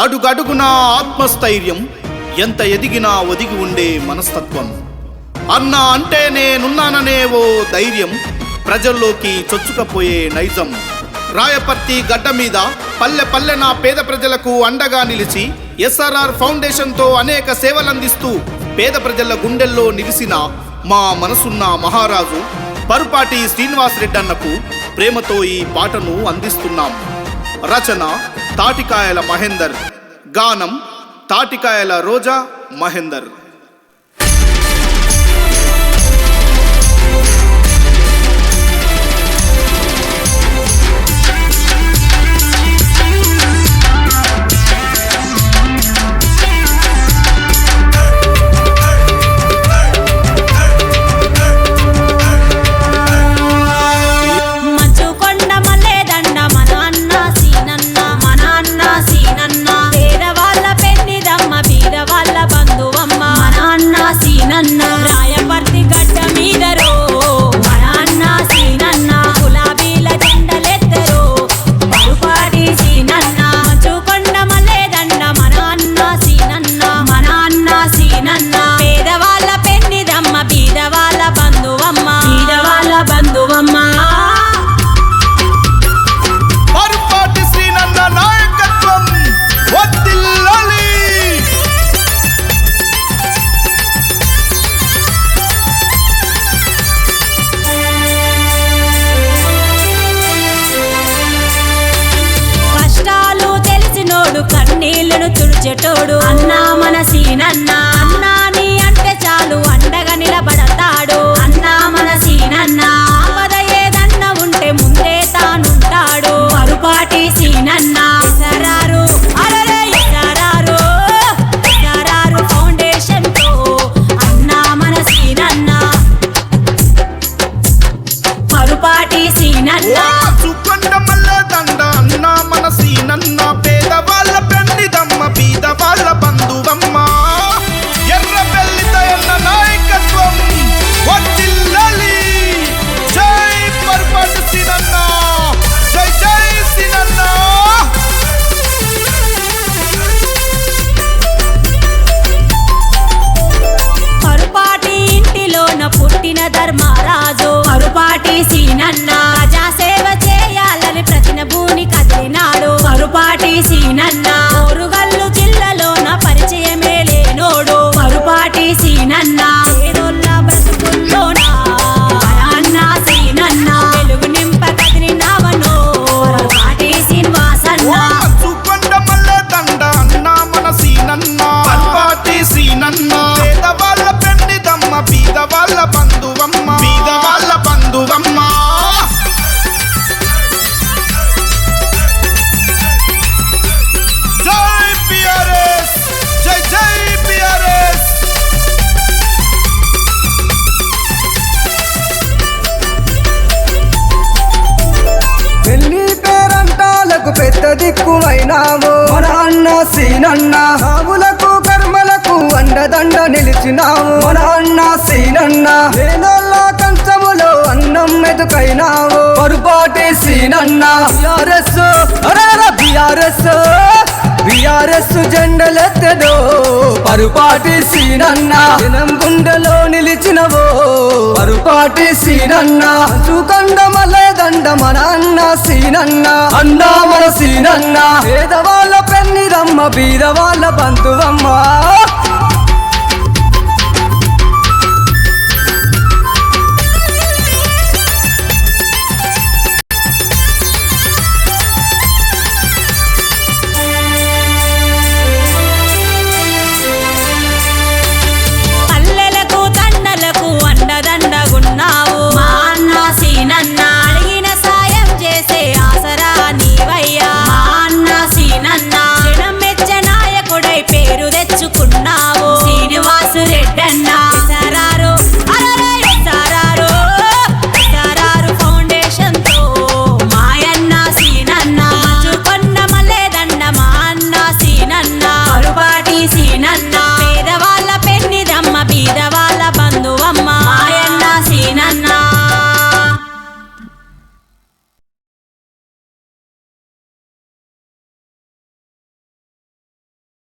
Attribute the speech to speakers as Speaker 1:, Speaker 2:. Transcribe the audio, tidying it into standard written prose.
Speaker 1: అడుగడుగునా ఆత్మస్థైర్యం, ఎంత ఎదిగినా ఒదిగి ఉండే మనస్తత్వం. అన్నా అంటే నేనున్నాననే ఓ ధైర్యం, ప్రజల్లోకి చొచ్చుకపోయే నైజం. రాయపర్తి గడ్డ మీద పల్లె పల్లెన పేద ప్రజలకు అండగా నిలిచి ఎస్ఆర్ఆర్ ఫౌండేషన్తో అనేక సేవలందిస్తూ పేద ప్రజల గుండెల్లో నిలిసిన మా మనసున్న మహారాజు పరుపాటి శ్రీనివాస్ రెడ్డి అన్నకు ప్రేమతో ఈ పాటను అందిస్తున్నాం. రచన తాటికాయల మహేందర్, గానం తాటికాయల రోజా మహేందర్.
Speaker 2: రాయపర్తి గడ్డ మీదరో మన అన్న సీనన్న, గులాబీల జెండలెత్తరో పరుపాటి సీనన్న. చూకొండ మల్లేదండ మన అన్న సీనన్న, మన అన్న సీనన్న. పేదవాళ్ళ పెన్నిదమ్మ, బీదవాళ్ళ బంధువమ్మ, బీదవాళ్ళ బంధువమ్మ.
Speaker 1: పరుపాటి శ్రీనన్న నాయకత్వం వర్ధిల్లాలి. కన్నీళ్లను తుడిచెటోడు అన్నా మన సీనన్న. అన్నా నీ అంటే చాలు అండగా నిలబడతాడు అన్నా మన సీనన్న. ఆపద ఏదన్న ఉంటే ముందే తానుంటాడు పరుపాటి సీనన్న. ఎస్ఆర్ఆర్ అరరే ఎస్ఆర్ఆర్, ఎస్ఆర్ఆర్ ఫౌండేషన్ తో అన్నా మన సీనన్న, పరుపాటి సీనన్న. చూకొండ మల్లేదండ అన్నా మన సీనన్న, పేదవాళ్ళ పెన్నిదమ్మ, బీదవాళ్ళ బంధువమ్మ. ఎర్రబెల్లితయన్న నాయకత్వం వర్ధిల్లాలి. జై పరుపాటి సీనన్న, జై జై సీనన్న.
Speaker 2: పరుపాటి ఇంటిలోన పుట్టిన ధర్మరాజు పరుపాటి సీనన్న. ప్రజాసేవ చేయాలని ప్రతినభూని కదిలినాడు పరుపాటి సీనన్న. ఓరుగల్లు జిల్లాలోన పరిచయమే లేనోడు పరుపాటి సీనన్న. పేదోళ్ళ బ్రతుకుల్లోన మన అన్న సీనన్న, వెలుగు నింప కదిలినావనో పరుపాటి శ్రీనివాసన్న.
Speaker 1: చూకొండ మల్లేదండ అన్నా మన సీనన్న, పరుపాటి సీనన్న. పేదవాళ్ళ పెన్నిదమ్మ, బీదవాళ్ళ బంధువమ్మ, బీదవాళ్ళ బంధువమ్మ. జై బిఆర్ఎస్, జై జై బిఆర్ఎస్.
Speaker 3: పెళ్లి పేరంటాలకు పెద్ద దిక్కువైనావు మన అన్న సీనన్న. సాగులకు కర్మలకు అండదండ నిలిచినావు మన అన్న సీనన్న. వేనోళ్ళ కంచములో అన్నం మెతుకైనావు పరుపాటి సీనన్న. బిఆర్ఎస్ అరర బిఆర్ఎస్, బిఆర్ఎస్ జెండలెత్తదో పరుపాటి సీనన్న. దినం గుండెలో నిలిచినవో పరుపాటి సీనన్న. చూకొండ మల్లేదండ మన అన్న సీనన్న, అన్నా మన సీనన్న. పేదవాళ్ళ పెన్నిదమ్మ, బీదవాళ్ళ బంధువమ్మ.